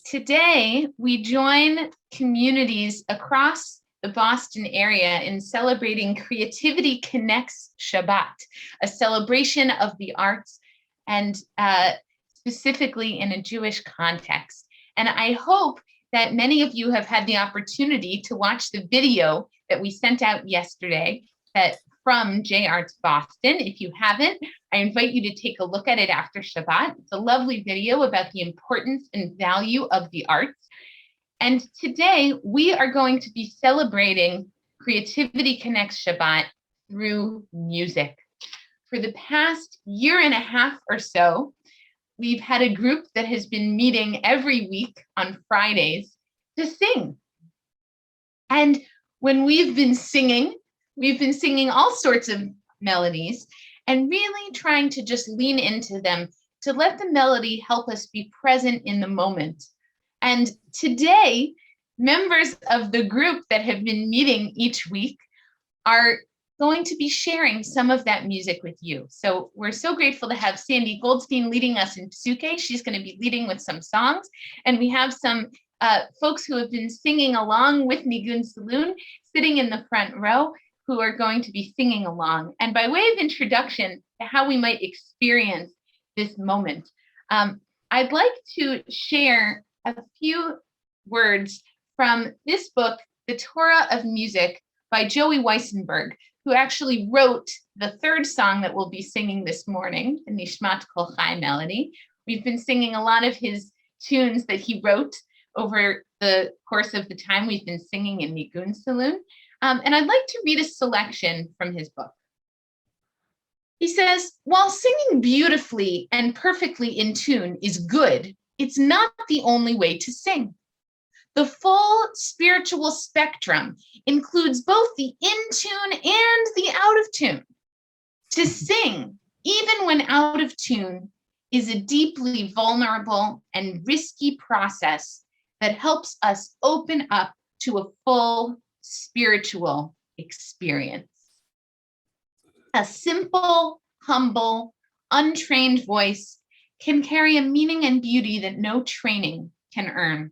Today, we join communities across the Boston area in celebrating Creativity Connects Shabbat, a celebration of the arts and specifically in a Jewish context. And I hope that many of you have had the opportunity to watch the video that we sent out yesterday from J Arts Boston. If you haven't, I invite you to take a look at it after Shabbat. It's a lovely video about the importance and value of the arts. And today we are going to be celebrating Creativity Connects Shabbat through music. For the past year and a half or so, we've had a group that has been meeting every week on Fridays to sing. And when we've been singing all sorts of melodies and really trying to just lean into them to let the melody help us be present in the moment. And today, members of the group that have been meeting each week are going to be sharing some of that music with you. So we're so grateful to have Sandy Goldstein leading us in Psuke. She's going to be leading with some songs. And we have some folks who have been singing along with Nigun Saloon sitting in the front row who are going to be singing along. And by way of introduction to how we might experience this moment, I'd like to share a few words from this book, The Torah of Music, by Joey Weissenberg, who actually wrote the third song that we'll be singing this morning, the Nishmat Kol Chai melody. We've been singing a lot of his tunes that he wrote over the course of the time we've been singing in Nigun Saloon. And I'd like to read a selection from his book. He says, while singing beautifully and perfectly in tune is good, it's not the only way to sing. The full spiritual spectrum includes both the in tune and the out of tune. To sing, even when out of tune, is a deeply vulnerable and risky process that helps us open up to a full spiritual experience. A simple, humble, untrained voice can carry a meaning and beauty that no training can earn.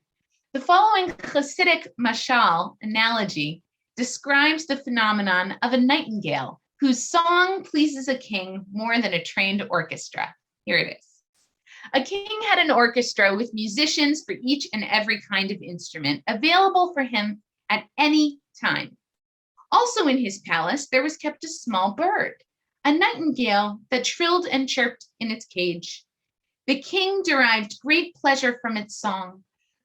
The following Hasidic mashal analogy describes the phenomenon of a nightingale whose song pleases a king more than a trained orchestra. Here it is. A king had an orchestra with musicians for each and every kind of instrument available for him at any time. Also in his palace, there was kept a small bird, a nightingale that trilled and chirped in its cage. The king derived great pleasure from its song,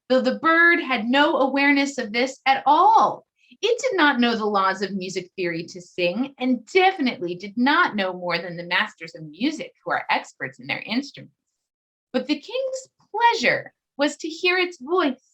though the bird had no awareness of this at all. It did not know the laws of music theory to sing, and definitely did not know more than the masters of music who are experts in their instruments. But the king's pleasure was to hear its voice,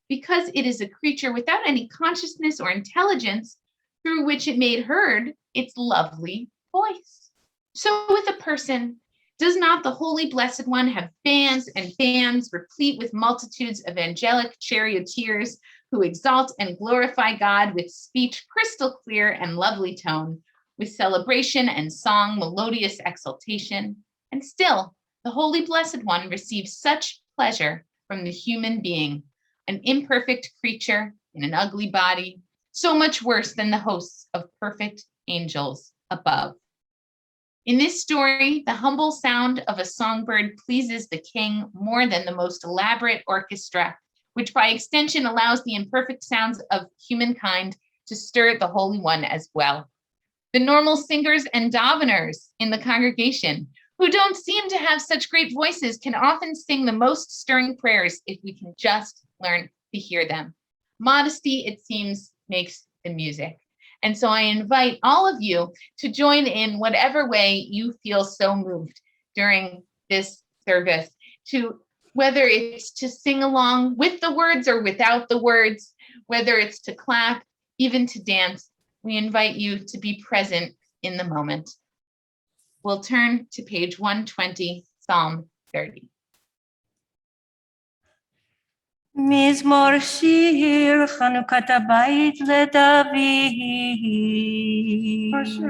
because it is a creature without any consciousness or intelligence through which it made heard its lovely voice. So with a person, does not the Holy Blessed One have bands and bands replete with multitudes of angelic charioteers who exalt and glorify God with speech crystal clear and lovely tone, with celebration and song melodious exaltation? And still, the Holy Blessed One receives such pleasure from the human being, an imperfect creature in an ugly body, so much worse than the hosts of perfect angels above. In this story, the humble sound of a songbird pleases the king more than the most elaborate orchestra, which by extension allows the imperfect sounds of humankind to stir the Holy One as well. The normal singers and daveners in the congregation, who don't seem to have such great voices, can often sing the most stirring prayers if we can just learn to hear them. Modesty, it seems, makes the music. And so I invite all of you to join in whatever way you feel so moved during this service, to whether it's to sing along with the words or without the words, whether it's to clap, even to dance. We invite you to be present in the moment. We'll turn to page 120, Psalm 30. מזמור שיר חנוכת הבית לדוד. אשר